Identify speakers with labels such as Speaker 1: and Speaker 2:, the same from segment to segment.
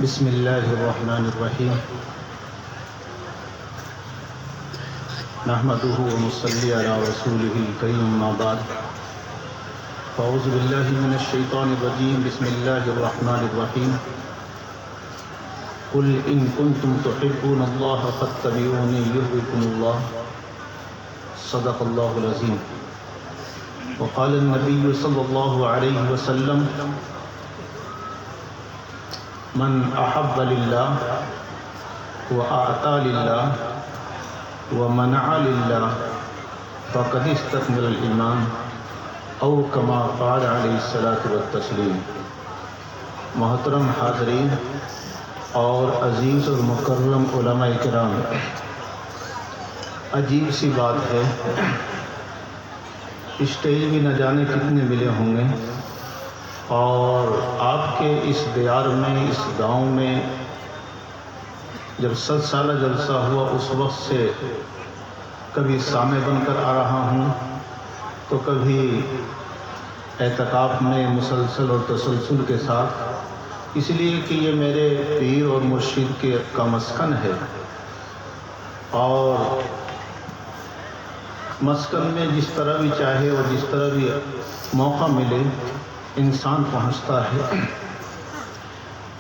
Speaker 1: بسم اللہ الرحمن الرحیم نحمدہ ونصلی علی رسولہ الکریم اما بعد فاعوذ باللہ من الشیطان الرجیم بسم اللہ الرحمن الرحیم قل ان کنتم تحبون اللہ فاتبعونی یحببکم اللہ صدق اللہ العظیم وقال النبی صلی اللہ علیہ وسلم من احب للہ واعطى للہ ومنع للہ فقد استكمل الایمان او کما قال علیہ الصلاۃ والتسلیم۔ محترم حاضرین اور عزیز اور مکرم علماء کرام، عجیب سی بات ہے، اسٹیج بھی نہ جانے کتنے ملے ہوں گے، اور آپ کے اس دیار میں، اس گاؤں میں جب 7 سالہ جلسہ ہوا اس وقت سے کبھی سامع بن کر آ رہا ہوں تو کبھی اعتکاف میں مسلسل اور تسلسل کے ساتھ، اس لیے کہ یہ میرے پیر اور مرشد کا مسکن ہے، اور مسکن میں جس طرح بھی چاہے اور جس طرح بھی موقع ملے انسان پہنچتا ہے۔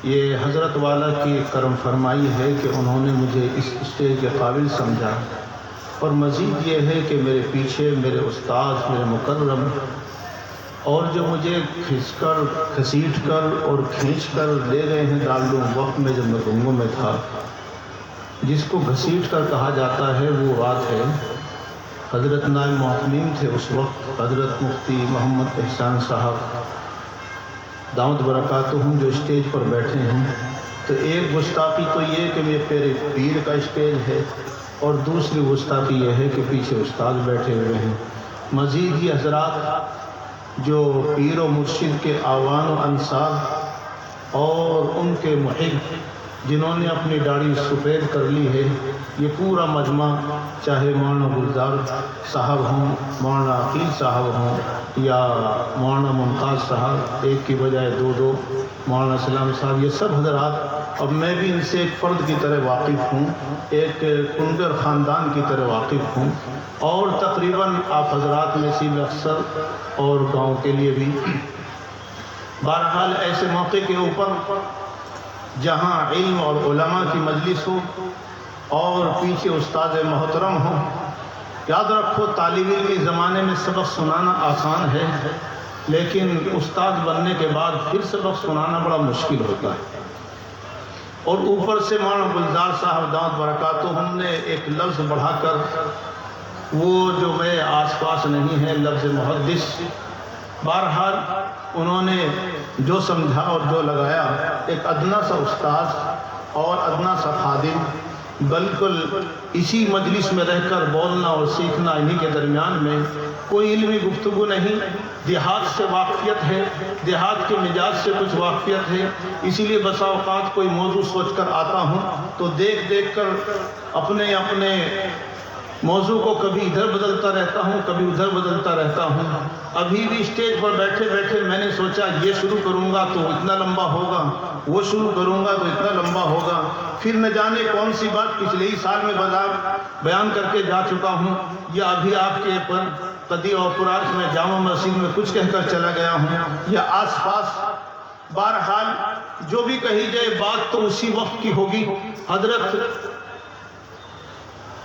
Speaker 1: یہ حضرت والا کی کرم فرمائی ہے کہ انہوں نے مجھے اس اسٹیج کے قابل سمجھا، اور مزید یہ ہے کہ میرے پیچھے میرے استاد، میرے مکرم، اور جو مجھے گھسیٹ کر اور کھینچ کر لے گئے ہیں دارالعلوم وقت میں جب میں گنگوں میں تھا، جس کو گھسیٹ کر کہا جاتا ہے وہ بات ہے، حضرت نائب محتمیم تھے اس وقت، حضرت مفتی محمد احسان صاحب دامت برکاتہم، جو اسٹیج پر بیٹھے ہیں۔ تو ایک گستاخی تو یہ کہ میرے پیر کا اسٹیج ہے، اور دوسری گستاخی یہ ہے کہ پیچھے استاد بیٹھے ہوئے ہیں۔ مزید یہ حضرات جو پیر و مرشد کے اعوان و انصار اور ان کے محب جنہوں نے اپنی داڑھی سفید کر لی ہے، یہ پورا مجمع، چاہے مولانا گلزار صاحب ہوں، مولانا عقیل صاحب ہوں، یا مولانا ممتاز صاحب، ایک کی بجائے دو مولانا سلام صاحب، یہ سب حضرات، اب میں بھی ان سے ایک فرد کی طرح واقف ہوں، ایک کنگر خاندان کی طرح واقف ہوں، اور تقریباً آپ حضرات میں سے بھی اکثر اور گاؤں کے لیے بھی، بہرحال ایسے موقع کے اوپر جہاں علم اور علماء کی مجلس ہو اور پیچھے استاد محترم ہو، یاد رکھو طالب علم کے زمانے میں سبق سنانا آسان ہے، لیکن استاد بننے کے بعد پھر سبق سنانا بڑا مشکل ہوتا ہے۔ اور اوپر سے مولانا گلزار صاحب دامت برکاتہم نے ایک لفظ بڑھا کر، وہ جو میرے آس پاس نہیں ہے، لفظ محدث، بہرحال انہوں نے جو سمجھا اور جو لگایا، ایک ادنا سا استاد اور ادنا سا خادم، بالکل اسی مجلس میں رہ کر بولنا اور سیکھنا، انہی کے درمیان میں کوئی علمی گفتگو نہیں، دیہات سے واقفیت ہے، دیہات کے مزاج سے کچھ واقفیت ہے، اسی لیے بسا اوقات کوئی موضوع سوچ کر آتا ہوں تو دیکھ کر اپنے موضوع کو کبھی ادھر بدلتا رہتا ہوں، کبھی ادھر بدلتا رہتا ہوں۔ ابھی بھی اسٹیج پر بیٹھے بیٹھے میں نے سوچا یہ شروع کروں گا تو اتنا لمبا ہوگا، وہ شروع کروں گا تو اتنا لمبا ہوگا، پھر نہ جانے کون سی بات پچھلے ہی سال میں بیان کر کے جا چکا ہوں، یا ابھی آپ کے پر قدی اور پراس میں جامع مسجد میں کچھ کہہ کر چلا گیا ہوں، یا آس پاس، بہرحال جو بھی کہی جائے بات تو اسی وقت کی ہوگی۔ حضرت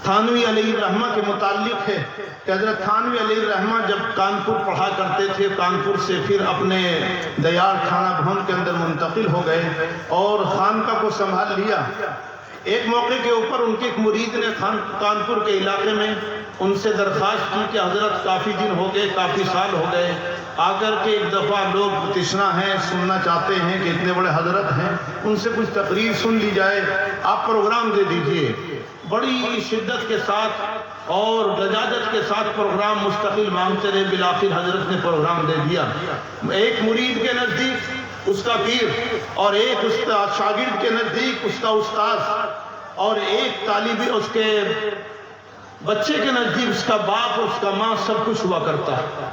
Speaker 1: تھانوی علیہ الرحمہ کے متعلق ہے کہ حضرت تھانوی علیہ الرحمہ جب کانپور پڑھا کرتے تھے، کانپور سے پھر اپنے دیار خانہ بھون کے اندر منتقل ہو گئے اور خانقاہ کو سنبھال لیا۔ ایک موقع کے اوپر ان کے ایک مرید نے کانپور کے علاقے میں ان سے درخواست کی کہ حضرت کافی دن ہو گئے، کافی سال ہو گئے، آ کر کے ایک دفعہ لوگ تشنا ہیں، سننا چاہتے ہیں کہ اتنے بڑے حضرت ہیں، ان سے کچھ تقریر سن لی جائے، آپ پروگرام دے دیجئے۔ بڑی شدت کے ساتھ اور لجاجت کے ساتھ پروگرام مستقل مانگتے رہے، بالآخر حضرت نے پروگرام دے دیا۔ ایک مرید کے نزدیک اس کا پیر، اور ایک شاگرد کے نزدیک اس کا استاد، اور ایک طالب اس کے بچے کے نزدیک اس کا باپ اور اس کا ماں، سب کچھ ہوا کرتا ہے۔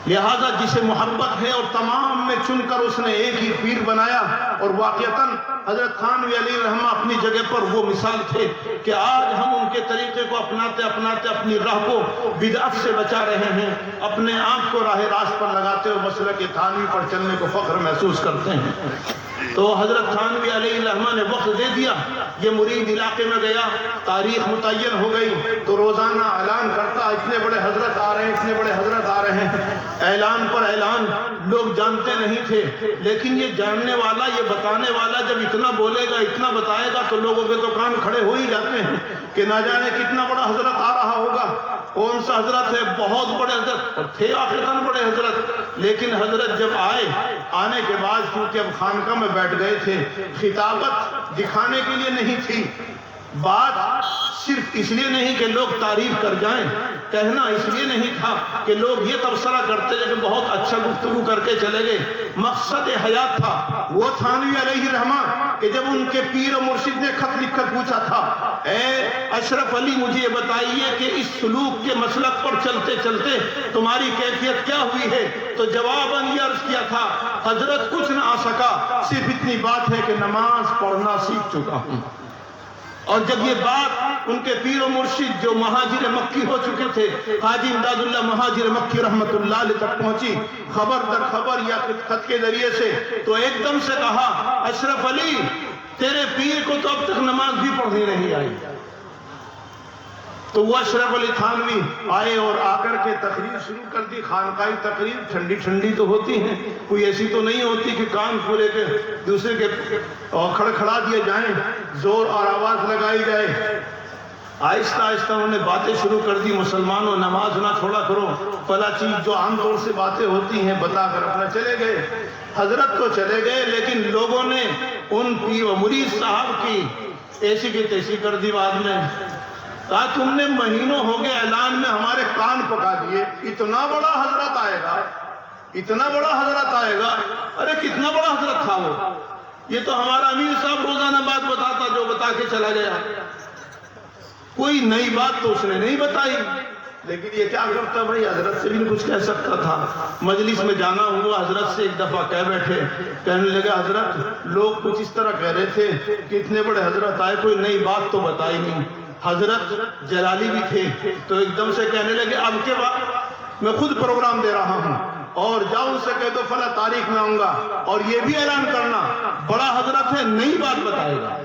Speaker 1: لہذا جسے محبت ہے اور تمام میں چن کر اس نے ایک ہی پیر بنایا، اور واقعتاً حضرت تھانوی علیہ رحمہ اپنی جگہ پر وہ مثال تھے کہ آج ہم ان کے طریقے کو اپناتے اپناتے اپنی راہ کو بدعت سے بچا رہے ہیں، اپنے آپ کو راہ راست پر لگاتے ہوئے مسلک تھانوی پر چلنے کو فخر محسوس کرتے ہیں۔ تو حضرت تھانوی علیہ الرحمہ نے وقت دے دیا، یہ مرید علاقے میں گیا، تاریخ متعین ہو گئی تو روزانہ اعلان کرتا اتنے بڑے حضرت آ رہے ہیں، اتنے بڑے حضرت آ رہے ہیں، اعلان پر اعلان، لوگ جانتے نہیں تھے، لیکن یہ جاننے والا، یہ بتانے والا جب اتنا بولے گا، اتنا بتائے گا تو لوگوں کے تو کان کھڑے ہو ہی جاتے ہیں کہ نہ جانے کتنا بڑا حضرت آ رہا ہوگا، کون سا حضرت ہے، بہت بڑے حضرت، اور تھے آخرتاً بڑے حضرت، لیکن حضرت جب آنے کے بعد کیونکہ اب خانقاہ میں بیٹھ گئے تھے، خطابت دکھانے کے لیے نہیں تھی، بات صرف اس لیے نہیں کہ لوگ تعریف کر جائیں، کہنا اس لیے نہیں تھا کہ لوگ یہ تبصرہ کرتے کہ بہت اچھا گفتگو کر کے چلے گئے، مقصد حیات تھا وہ تھانوی علیہ رحمہ کہ جب ان کے پیر و مرشد نے خط لکھ کر پوچھا تھا، اے اشرف علی مجھے یہ بتائیے کہ اس سلوک کے مسلک پر چلتے چلتے تمہاری کیفیت کیا ہوئی ہے، تو جواباً یہ عرض کیا تھا، حضرت کچھ نہ آ سکا، صرف اتنی بات ہے کہ نماز پڑھنا سیکھ چکا ہوں۔ اور جب یہ بات ان کے پیر و مرشد جو مہاجر مکی ہو چکے تھے، حاجی امداد اللہ مہاجر مکی رحمت اللہ علیہ تک پہنچی، خبر در خبر یا خط کے ذریعے سے، تو ایک دم سے کہا، اشرف علی تیرے پیر کو تو اب تک نماز بھی پڑھنی نہیں آئی۔ تو وہ اشرف علی تھانوی آئے اور آ کر کے تقریر شروع کر دی، خانقاہی تقریر، ٹھنڈی ٹھنڈی تو ہوتی ہیں، کوئی ایسی تو نہیں ہوتی کہ کان کھولے کے دوسرے کے کھڑکھڑا دیے جائیں، زور اور آواز لگائی جائے۔ آہستہ آہستہ انہوں نے باتیں شروع کر دی، مسلمانوں نماز نہ چھوڑا کرو، فلاں چیز جو عام طور سے باتیں ہوتی ہیں بتا کر اپنا چلے گئے۔ حضرت تو چلے گئے لیکن لوگوں نے ان پیر و مرید صاحب کی ایسی کی تیسی کر دی، بعد میں کہا تم نے مہینوں ہو گئے اعلان میں ہمارے کان پکا دیے، اتنا بڑا حضرت آئے گا، اتنا بڑا حضرت آئے گا، ارے کتنا بڑا حضرت تھا وہ، یہ تو ہمارا امیر صاحب روزانہ بات بتاتا جو بتا کے چلا گیا، کوئی نئی بات تو اس نے نہیں بتائی، لیکن یہ کیا کرتا بھائی، حضرت سے بھی کچھ کہہ سکتا تھا۔ مجلس میں جانا ہوا، حضرت سے ایک دفعہ کہہ بیٹھے، کہنے لگا حضرت لوگ کچھ اس طرح کہہ رہے تھے کہ اتنے بڑے حضرت آئے، کوئی نئی بات تو بتائی نہیں۔ حضرت جلالی بھی تھے تو ایک دم سے کہنے لگے اب کے بعد میں خود پروگرام دے رہا ہوں اور جاؤ سے کہہ دو فلاں تاریخ میں آؤں گا، اور یہ بھی اعلان کرنا بڑا حضرت ہے، نئی بات بتائے گا۔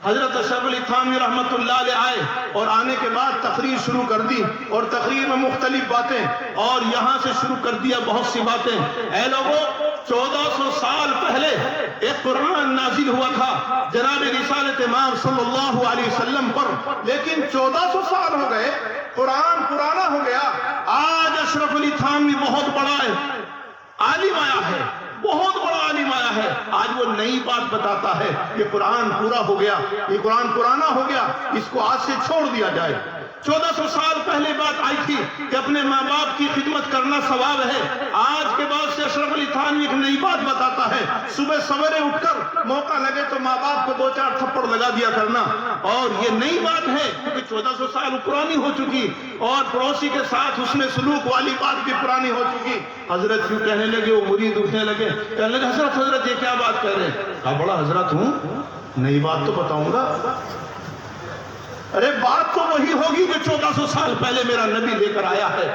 Speaker 1: حضرت اشرف علی تھانوی رحمت اللہ علیہ آئے اور آنے کے بعد تقریر شروع کر دی، اور تقریر میں مختلف باتیں، اور یہاں سے شروع کر دیا بہت سی باتیں۔ اے لوگوں 1400 سال پہلے ایک قرآن نازل ہوا تھا جناب رسالت امام صلی اللہ علیہ وسلم پر، لیکن 1400 سال ہو گئے، قرآن پرانا ہو گیا۔ آج اشرف علی تھانوی بہت بڑا ہے، عالم آیا ہے، بہت بڑا عالم آیا ہے، آج وہ نئی بات بتاتا ہے، یہ قرآن پورا ہو گیا، یہ قرآن پرانا ہو گیا، اس کو آج سے چھوڑ دیا جائے۔ 1400 سال پہلے بات آئی تھی کہ اپنے ماں باپ کی خدمت کرنا ثواب ہے، آج کے بعد سے اشرف علی تھانوی ایک نئی بات بتاتا ہے، صبح سویرے اٹھ کر موقع لگے تو ماں باپ کو 2-4 تھپڑ لگا دیا کرنا، اور یہ نئی بات ہے کیونکہ 1400 سال پرانی ہو چکی، اور پڑوسی کے ساتھ حسن سلوک والی بات بھی پرانی ہو چکی۔ حضرت کیوں کہنے لگے، وہ مرید اٹھنے لگے، کہنے لگے حضرت یہ کیا بات کہہ رہے ہیں؟ کہا بڑا حضرت ہوں، نئی بات تو بتاؤں گا۔ ارے بات تو وہی ہوگی جو 1400 سال پہلے میرا نبی لے کر آیا ہے۔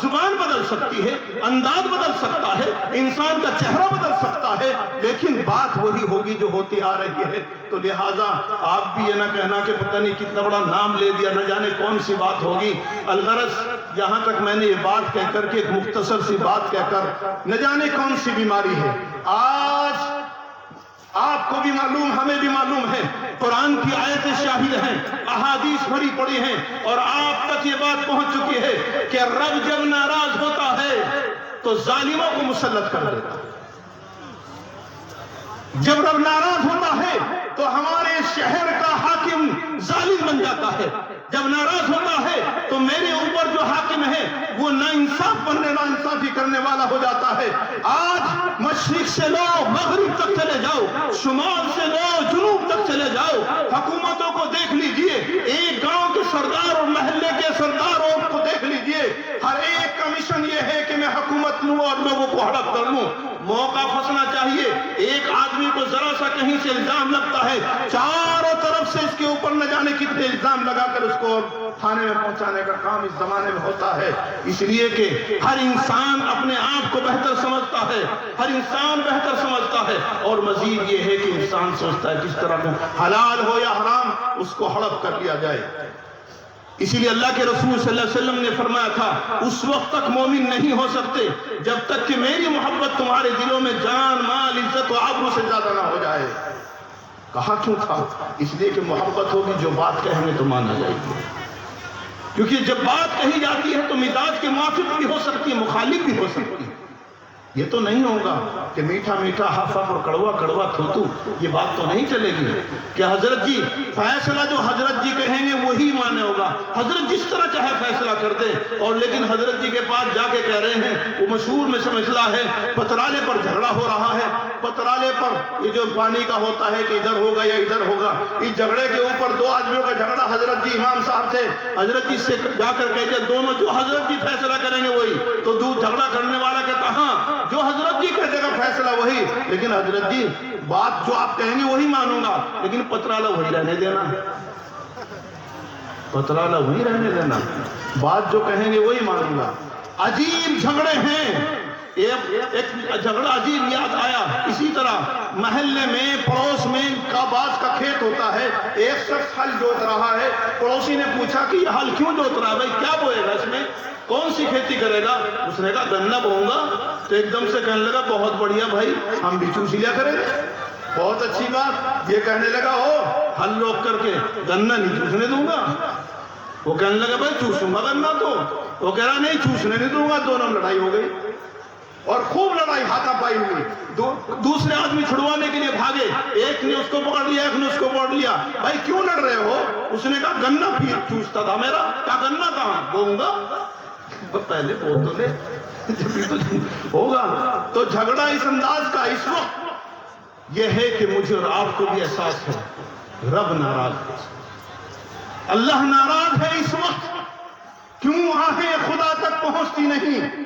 Speaker 1: زبان بدل سکتی ہے، انداز بدل سکتا ہے، انسان کا چہرہ بدل سکتا ہے، لیکن بات وہی ہوگی جو ہوتی آ رہی ہے۔ تو لہٰذا آپ بھی یہ نہ کہنا کہ پتہ نہیں کتنا بڑا نام لے دیا، نہ جانے کون سی بات ہوگی۔ الغرض یہاں تک میں نے یہ بات کہہ کر کے ایک مختصر سی بات کہہ کر، نہ جانے کون سی بیماری ہے آج آپ کو بھی معلوم، ہمیں بھی معلوم ہے، قرآن کی آیتیں شاہد ہیں، احادیث بھری پڑی ہیں، اور آپ تک یہ بات پہنچ چکی ہے کہ رب جب ناراض ہوتا ہے تو ظالموں کو مسلط کر دیتا ہے۔ جب رب ناراض ہوتا ہے تو ہمارے شہر کا حاکم ظالم بن جاتا ہے، جب ناراض ہوتا ہے تو میرے اوپر جو حاکم ہے وہ ناانصاف بننے، ناانصافی کرنے والا ہو جاتا ہے۔ آج مشرق سے لو مغرب تک چلے جاؤ، شمال سے لو جنوب تک چلے جاؤ، حکومتوں کو دیکھ لیجئے، ایک گاؤں کے سردار اور محلے کے سرداروں کو دیکھ لیجئے، ہر ایک کا مشن یہ ہے کہ میں حکومت لوں اور لوگوں کو ہڑپ کر لوں۔ موقع پھنسنا چاہیے ایک آدمی کو ذرا سا کہیں سے الزام لگتا ہے، چاروں طرف سے اس کے اوپر نہ جانے کتنے الزام لگا کر اس کو تھانے میں پہنچانے کا کام اس زمانے میں ہوتا ہے۔ اس لیے کہ ہر انسان اپنے آپ کو بہتر سمجھتا ہے، ہر انسان بہتر سمجھتا ہے، اور مزید یہ ہے کہ انسان سوچتا ہے کس طرح کا حلال ہو یا حرام اس کو ہڑپ کر لیا جائے۔ اسی لیے اللہ کے رسول صلی اللہ علیہ وسلم نے فرمایا تھا، اس وقت تک مومن نہیں ہو سکتے جب تک کہ میری محبت تمہارے دلوں میں جان، مال، عزت و آبرو سے زیادہ نہ ہو جائے۔ کہا کیوں تھا؟ اس لیے کہ محبت ہوگی، جو بات کہیں گے تو مانا جائے گی، کیونکہ جب بات کہی جاتی ہے تو مزاج کے موافق بھی ہو سکتی ہے، مخالف بھی ہو سکتی ہے۔ یہ تو نہیں ہوگا کہ میٹھا میٹھا ہاف اور کڑوا کڑوا تھوتو، یہ بات تو نہیں چلے گی کہ حضرت جی فیصلہ جو حضرت جی کہیں گے وہی مانے ہوگا، حضرت جس طرح چاہے فیصلہ کر دے، اور لیکن حضرت جی کے پاس جا کے کہہ رہے ہیں، وہ مشہور میں سے مسئلہ ہے، پترالے پر جھگڑا ہو رہا ہے، پترالے پر یہ جو پانی کا ہوتا ہے کہ ادھر ہوگا یا ادھر ہوگا، اس جھگڑے کے اوپر دو آدمیوں کا جھگڑا، حضرت جی امام صاحب تھے، حضرت جی سے جا کر کہتے دونوں جو حضرت جی فیصلہ کریں گے وہی، تو دو جھگڑا کرنے والا کہتا ہاں جو حضرت جی کہتے گا فیصلہ وہی، لیکن حضرت جی بات جو آپ کہیں گے وہی مانوں گا، لیکن پترالہ وہی رہنے دینا، پترالہ وہی رہنے دینا، بات جو کہیں گے وہی مانوں گا۔ عجیب جھگڑے ہیں، ایک جھگڑا عجیب یاد آیا، اسی طرح محلے میں پڑوس میں باز کا کھیت ہوتا ہے، ایک شخص ہل جوت رہا ہے، پڑوسی نے پوچھا کہ یہ ہل کیوں جوت رہا ہے بھائی، کیا بوئے گا اس میں، کون سی کھیتی کرے گا؟ اس نے کہا گنا بوؤں گا، تو ایک دم سے کہنے لگا بہت بڑھیا بھائی، ہم بھی چوس لیا کریں، بہت اچھی بات۔ یہ کہنے لگا ہل روک کر کے گنا نہیں چوسنے دوں گا، وہ کہنے لگا بھائی چوسوں گا گنا، تو وہ کہہ رہا نہیں چوسنے نہیں دوں گا، دونوں لڑائی ہو گئی اور خوب لڑائی ہاتھا پائی ہوئی، دوسرے آدمی چھڑوانے کے لیے بھاگے، ایک نے اس کو پکڑ لیا، ایک نے اس کو پکڑ لیا، بھائی کیوں لڑ رہے ہو؟ اس نے کہا گنا پھر چوستا تھا میرا، کہا گنا کہاں بوؤں گا، پہلے بول تو لے جب بھی تو ہوگا۔ تو جھگڑا اس انداز کا اس وقت یہ ہے کہ مجھے اور آپ کو بھی احساس ہے رب ناراض ہے، اللہ ناراض ہے اس وقت، کیوں آہیں خدا تک پہنچتی نہیں،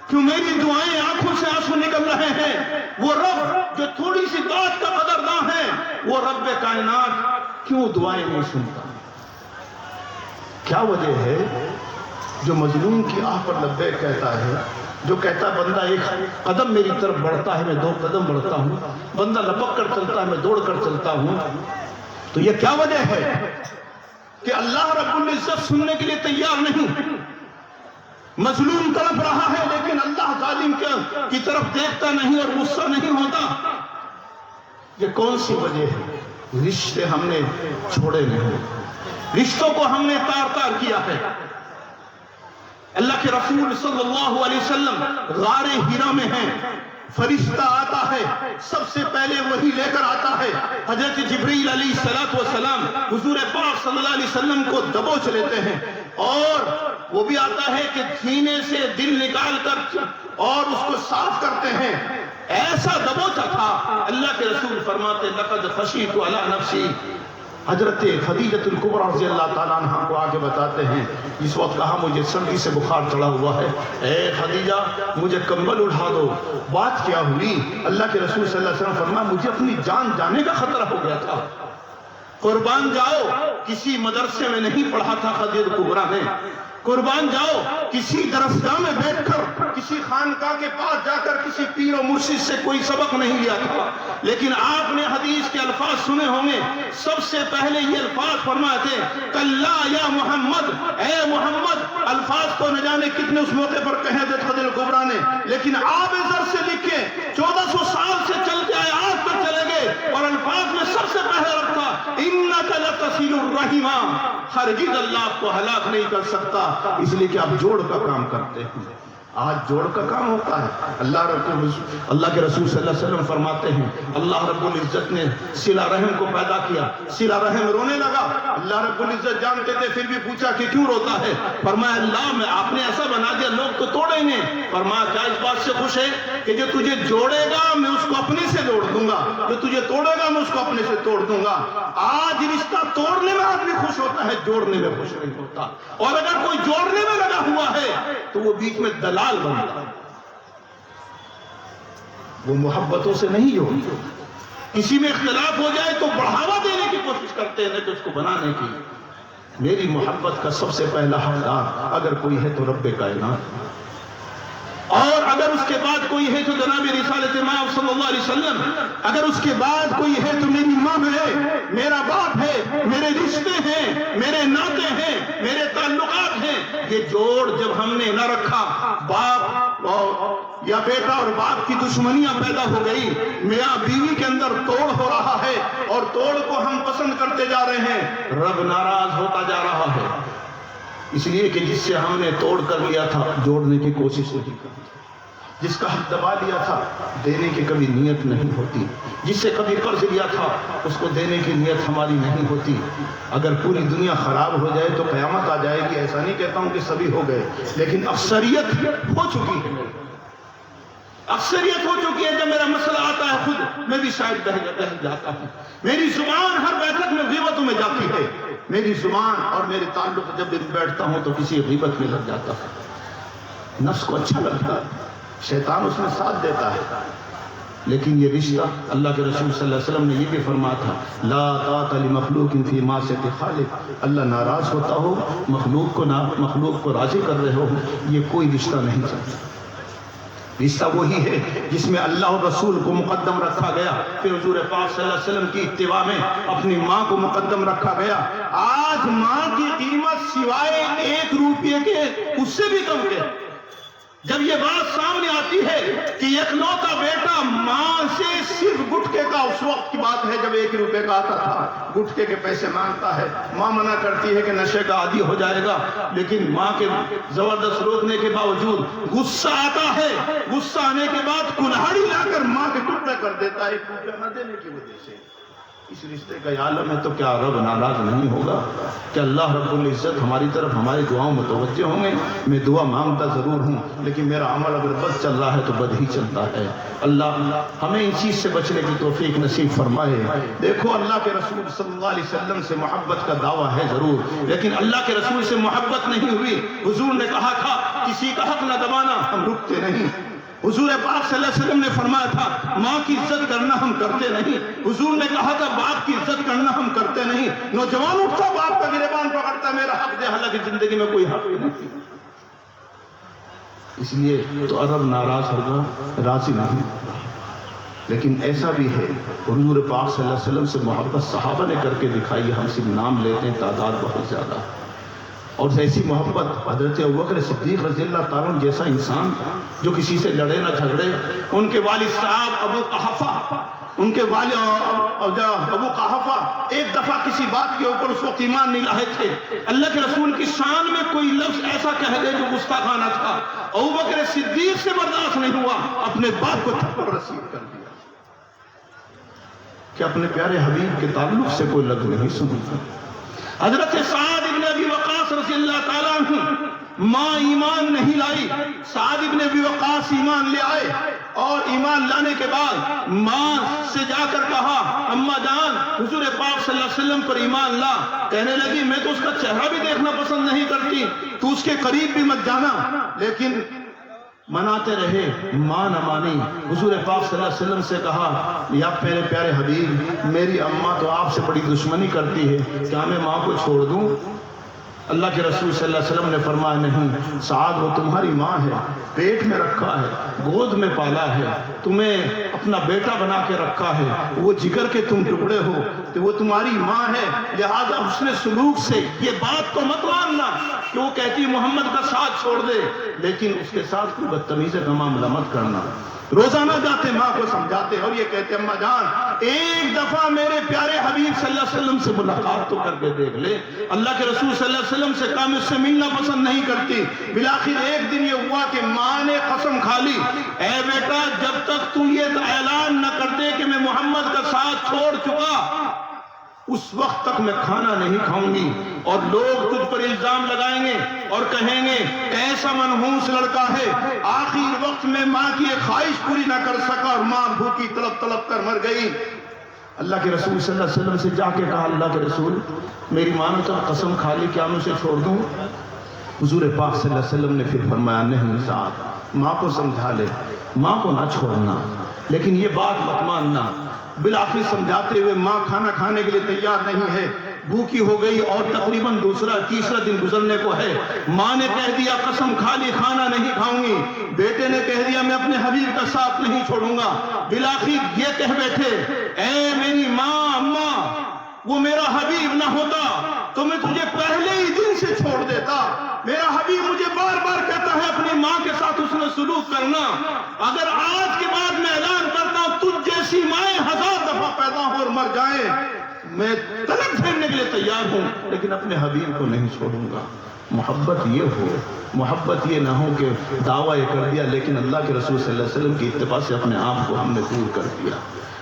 Speaker 1: کیوں میری دعائیں آنکھوں سے آنسو نکل رہے ہیں، وہ رب جو تھوڑی سی بات کا قدردان ہے، وہ رب کائنات کیوں دعائیں نہیں سنتا؟ کیا وجہ ہے جو مظلوم کی آہ پر لبیک کہتا ہے، جو کہتا ہے بندہ ایک قدم میری طرف بڑھتا ہے میں دو قدم بڑھتا ہوں، بندہ لپک کر چلتا ہے میں دوڑ کر چلتا ہوں، تو یہ کیا وجہ ہے کہ اللہ رب العزت سننے کے لیے تیار نہیں؟ مظلوم تڑپ رہا ہے لیکن اللہ ظالم کی طرف دیکھتا نہیں اور غصہ نہیں ہوتا، یہ کون سی وجہ ہے؟ رشتے ہم نے چھوڑے نہیں، رشتوں کو ہم نے تار تار کیا ہے۔ اللہ کے رسول صلی اللہ علیہ وسلم غار ہیرا میں ہیں، فرشتہ آتا ہے، سب سے پہلے وہی لے کر آتا ہے، حضرت جبریل علیہ السلام حضور پاک صلی اللہ علیہ وسلم کو دبوچ لیتے ہیں، اور وہ بھی آتا ہے کہ سینے سے دل نکال کر اور اس کو صاف کرتے ہیں، ایسا دبوچا تھا۔ اللہ کے رسول فرماتے لقد خشیت علی نفسی، حضرت خدیجۃ الکبریٰ رضی اللہ تعالیٰ عنہ کو آگے بتاتے ہیں، اس وقت کہا مجھے سردی سے بخار چڑھا ہوا ہے، اے خدیجہ مجھے کمبل اٹھا دو۔ بات کیا ہوئی؟ اللہ کے رسول صلی اللہ علیہ وسلم فرمایا مجھے اپنی جان جانے کا خطرہ ہو گیا تھا، قربان جاؤ کسی مدرسے میں نہیں پڑھا تھا خدیجہ کبریٰ نے، قربان جاؤ کسی درسگاہ میں بیٹھ کر کسی خانقاہ کے پاس جا کر کسی پیر و مرشد سے کوئی سبق نہیں لیا تھا، لیکن آپ نے حدیث کے الفاظ سنے ہوں گے، سب سے پہلے یہ الفاظ فرمائے تھے کلا یا محمد، اے محمد، الفاظ تو نہ جانے کتنے اس موقع پر کہے تھے خدیجہ کبریٰ نے، لیکن آب زر سے لکھے 1400 سال سے چلتے آئے آج تک چلے گئے، اور الفاظ میں سب سے پہلے رکھا انک لتصل الرحم، ہرگز اللہ آپ کو ہلاک نہیں کر سکتا، اس لیے کہ آپ جوڑ کا کام کرتے ہیں، آج جوڑ کا کام ہوتا ہے۔ اللہ کے رسول صلی اللہ علیہ وسلم فرماتے ہیں اللہ رب العزت نے صلہ رحم کو پیدا کیا، صلہ رحم رونے لگا، اللہ رب العزت جانتے تھے پھر بھی پوچھا کہ کیوں روتا ہے؟ فرمایا اللہ میں آپ نے ایسا بنا دیا لوگ تو توڑیں گے، فرمایا کیا اس بات سے خوش ہے کہ جو تجھے جوڑے گا میں اس کو اپنے سے جوڑ دوں گا، جو تجھے توڑے گا میں اس کو اپنے سے توڑ دوں گا۔ آج رشتہ توڑنے میں آدمی خوش ہوتا ہے، جوڑنے میں خوش نہیں ہوتا، اور اگر کوئی جوڑنے میں لگا ہوا ہے تو وہ بیچ میں دلال بنتا ہے۔ وہ محبتوں سے نہیں جوڑتے. کسی میں اختلاف ہو جائے تو بڑھاوا دینے کی کوشش کرتے ہیں کہ اس کو بنانے کی. میری محبت کا سب سے پہلا حقدار اگر کوئی ہے تو رب کائنات، اور اگر اس کے بعد کوئی ہے تو جناب رسالت مآب صلی اللہ علیہ وسلم، اگر اس کے بعد کوئی ہے تو میری ماں ہے، میرا باپ ہے، میرے رشتے ہیں، میرے ناطے ہیں، میرے تعلقات ہیں. یہ جوڑ جب ہم نے نہ رکھا، باپ یا بیٹا اور باپ کی دشمنیاں پیدا ہو گئی، میاں بیوی کے اندر توڑ ہو رہا ہے اور توڑ کو ہم پسند کرتے جا رہے ہیں، رب ناراض ہوتا جا رہا ہے. اس لیے کہ جس سے ہم نے توڑ کر لیا تھا جوڑنے کی کوشش نہیں کرتی، جس کا حق دبا لیا تھا دینے کی کبھی نیت نہیں ہوتی، جس سے کبھی قرض لیا تھا اس کو دینے کی نیت ہماری نہیں ہوتی. اگر پوری دنیا خراب ہو جائے تو قیامت آ جائے گی. ایسا نہیں کہتا ہوں کہ سبھی ہو گئے، لیکن اکثریت ہو چکی ہے، اکثریت ہو چکی ہے. جب میرا مسئلہ آتا ہے خود میں بھی شاید بہہ جاتا ہوں. میری زبان ہر بیٹھک میں غیبتوں میں جاتی ہے. میری زبان اور میرے تعلق جب بیٹھتا ہوں تو کسی غیبت میں لگ جاتا ہے. نفس کو اچھا لگتا ہے، شیطان اس میں ساتھ دیتا ہے. لیکن یہ رشتہ اللہ کے رسول صلی اللہ علیہ وسلم نے یہ بھی فرمایا تھا، لا طاعۃ لمخلوق فی معصیۃ الخالق. اللہ ناراض ہوتا ہو، مخلوق کو راضی کر رہے ہو، یہ کوئی رشتہ نہیں چلتا. رشتہ وہی ہے جس میں اللہ اور رسول کو مقدم رکھا گیا، پھر حضور پاک صلی اللہ علیہ وسلم کی اتباع میں اپنی ماں کو مقدم رکھا گیا. آج ماں کی قیمت سوائے 1 روپے کے اس سے بھی کم ہے. جب یہ بات سامنے آتی ہے کہ اکلوتا بیٹا ماں سے صرف گٹکے کا، اس وقت کی بات ہے جب 1 روپے کا آتا تھا، گٹکے کے پیسے مانگتا ہے، ماں منع کرتی ہے کہ نشے کا عادی ہو جائے گا، لیکن ماں کے زبردست روکنے کے باوجود غصہ آتا ہے. غصہ آنے کے بعد کلہاڑی لا کر ماں کے ٹکڑے کر دیتا ہے 1 روپے نہ دینے کی وجہ سے. اس رشتے کا عالم ہے تو کیا رب ناراض نہیں ہوگا؟ کہ اللہ رب العزت ہماری طرف ہماری دعاؤں متوجہ ہوں گے. میں دعا مانگتا ضرور ہوں لیکن میرا عمل اگر بد چل رہا ہے تو بد ہی چلتا ہے. اللہ ہمیں اس چیز سے بچنے کی توفیق نصیب فرمائے. دیکھو اللہ کے رسول صلی اللہ علیہ وسلم سے محبت کا دعویٰ ہے ضرور، لیکن اللہ کے رسول سے محبت نہیں ہوئی. حضور نے کہا تھا کسی کا حق نہ دبانا، ہم رکتے نہیں. حضور پاک صلی اللہ علیہ وسلم نے فرمایا تھا ماں کی عزت کرنا ہم کرتے نہیں. حضور نے کہا تھا باپ کی عزت کرنا ہم کرتے نہیں. نوجوان اٹھتا باپ کا گریبان پکڑتا میرا حق دے، حالانکہ زندگی میں کوئی حق نہیں. اس لیے تو عرب ناراض ہوگا، راضی نہیں. لیکن ایسا بھی ہے حضور پاک صلی اللہ علیہ وسلم سے محبت صحابہ نے کر کے دکھائی. ہم صرف نام لیتے ہیں، تعداد بہت زیادہ. اور ایسی محبت حضرت ابوبکر صدیق رضی اللہ تعالیٰ عنہ جیسا انسان جو کسی سے لڑے نہ جھگڑے. ان کے والد صاحب ابو قحافہ، ان کے والد ابو قحافہ ایک دفعہ کسی بات کے اوپر اس وقت ایمان نہیں لائے تھے. اللہ کے رسول کی شان میں کوئی لفظ ایسا کہہ دے جو گستاخانہ تھا، ابوبکر صدیق سے برداشت نہیں ہوا، اپنے باپ کو تھپڑ رسید کر دیا کہ اپنے پیارے حبیب کے تعلق سے کوئی لفظ نہیں سنتا. حضرت سعد ابن ابی وقاص رضی اللہ تعالیٰ عنہ ماں ایمان نہیں لائی، سعد ابن ابی وقاص ایمان لے آئے، اور ایمان لانے کے بعد ماں سے جا کر کہا اماں جان حضور پاک صلی اللہ علیہ وسلم پر ایمان لا. کہنے لگی میں تو اس کا چہرہ بھی دیکھنا پسند نہیں کرتی، تو اس کے قریب بھی مت جانا. لیکن مناتے رہے، ماں نہ مانی. حضور پاک صلی اللہ علیہ وسلم سے کہا یا میرے پیارے حبیب میری اماں تو آپ سے بڑی دشمنی کرتی ہے، کیا میں ماں کو چھوڑ دوں؟ اللہ کے رسول صلی اللہ علیہ وسلم نے فرمایا نہیں، سعد وہ تمہاری ماں ہے، پیٹ میں رکھا ہے، گود میں پالا ہے، تمہیں اپنا بیٹا بنا کے رکھا ہے، وہ جگر کے تم ٹکڑے ہو تو وہ تمہاری ماں ہے. لہذا حسن سلوک سے یہ بات کو مت ماننا کہ وہ کہتی محمد کا ساتھ چھوڑ دے، لیکن اس کے ساتھ کوئی بدتمیزی کا معاملہ مت کرنا. روزانہ جاتے ماں کو سمجھاتے اور یہ کہتے اماں جان ایک دفعہ میرے پیارے حبیب صلی اللہ علیہ وسلم سے ملاقات تو کر کے دیکھ لے. اللہ کے رسول صلی اللہ علیہ وسلم سے کہا میں اس سے ملنا پسند نہیں کرتی. بالآخر ایک دن یہ ہوا کہ ماں نے قسم کھا لی اے بیٹا جب تک تو یہ اعلان نہ کر دے کہ میں محمد کا ساتھ چھوڑ چکا اس وقت تک میں کھانا نہیں کھاؤں گی، اور لوگ تجھ پر الزام لگائیں گے اور کہیں گے ایسا منحوس لڑکا ہے. آخر وقت میں ماں کی ایک خواہش پوری نہ کر سکا اور ماں بھوکی تڑپ تڑپ کر مر گئی. اللہ کے رسول صلی اللہ علیہ وسلم سے جا کے کہا اللہ کے رسول میری ماں نے تو قسم کھا لی، کیا میں اسے چھوڑ دوں؟ حضور پاک صلی اللہ علیہ وسلم نے پھر فرمایا نہیں سعد، ماں کو سمجھا لے، ماں کو نہ چھوڑنا. لیکن یہ بات مت ماننا۔ بالآخر سمجھاتے ہوئے ماں کھانا کھانے کے لیے تیار نہیں ہے، بھوکی ہو گئی اور تقریباً تیسرا دن گزرنے کو ہے۔ ماں نے کہہ دیا قسم کھا لی کھانا نہیں کھاؤں گی، بیٹے نے کہہ دیا میں اپنے حبیب کا ساتھ نہیں چھوڑوں گا۔ بالآخر یہ کہہ بیٹھے اے میری ماں اماں، وہ میرا حبیب نہ ہوتا تو میں تجھے پہلے ہی دن سے چھوڑ دیتا۔ میرا حبیب مجھے بار بار کہتا ہے اپنی ماں کے ساتھ حسن سلوک کرنا۔ اگر آج کے بعد میں اعلان کرتا ہوں تجھ جیسی مائیں 1000 دفعہ پیدا ہو اور مر جائیں، میں تلک پھیرنے کے لیے تیار ہوں، لیکن اپنے حبیب کو نہیں چھوڑوں گا۔ محبت یہ ہو، محبت یہ نہ ہو کہ دعویٰ یہ کر دیا لیکن اللہ کے رسول صلی اللہ علیہ وسلم کی اتباع سے اپنے آپ کو ہم نے دور کر دیا۔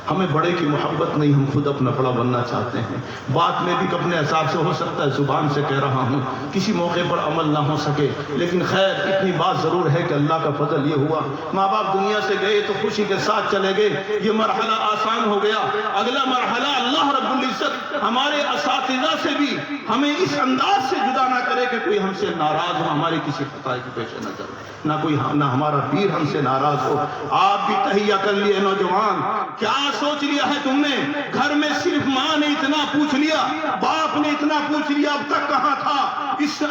Speaker 1: ہمیں بڑے کی محبت نہیں، ہم خود اپنا بڑا بننا چاہتے ہیں۔ بات میں بھی اپنے حساب سے ہو سکتا ہے زبان سے کہہ رہا ہوں، کسی موقع پر عمل نہ ہو سکے، لیکن خیر اتنی بات ضرور ہے کہ اللہ کا فضل یہ ہوا ماں باپ دنیا سے گئے تو خوشی کے ساتھ چلے گئے، یہ مرحلہ آسان ہو گیا۔ اگلا مرحلہ اللہ رب العزت ہمارے اساتذہ سے بھی ہمیں اس انداز سے جدا نہ کرے کہ کوئی ہم سے ناراض ہو ہماری کسی خطا کے پیش نظر، نہ ہمارا پیر ہم سے ناراض ہو۔ آپ بھی تہیہ کر لیے نوجوان، کیا سوچ لیا ہے تم نے؟ گھر میں صرف ماں نے اتنا پوچھ لیا، باپ نے اتنا پوچھ لیا، اب تک کہاں تھا؟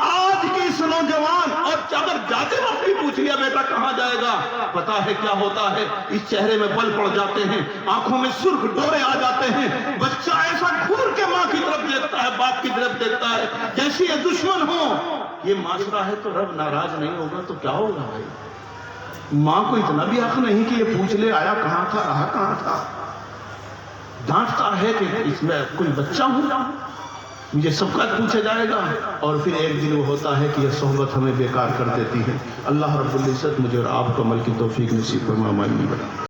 Speaker 1: آج کے اس نوجوان اور اگر جاتے وقت بھی پوچھ لیا بیٹا کہاں جائے گا، پتا ہے کیا ہوتا ہے؟ اس چہرے میں بل پڑ جاتے ہیں، آنکھوں میں سرخ ڈورے آ جاتے ہیں، بچہ ایسا گھور کے ماں کی طرف دیکھتا ہے، باپ کی طرف دیکھتا ہے جیسے یہ دشمن ہو۔ یہ معاشرہ ہے تو رب ناراض نہیں ہوگا تو کیا ہوگا بھائی؟ ماں کو اتنا بھی حق نہیں کہ یہ پوچھ لے آیا کہاں تھا، رہا کہاں تھا۔ ڈانٹتا ہے کہ اس میں کوئی بچہ ہوں، مجھے سب کا پوچھا جائے گا، اور پھر ایک دن وہ ہوتا ہے کہ یہ صحبت ہمیں بیکار کر دیتی ہے۔ اللہ رب العزت مجھے اور آپ کو عمل کی توفیق نصیب فرمائے۔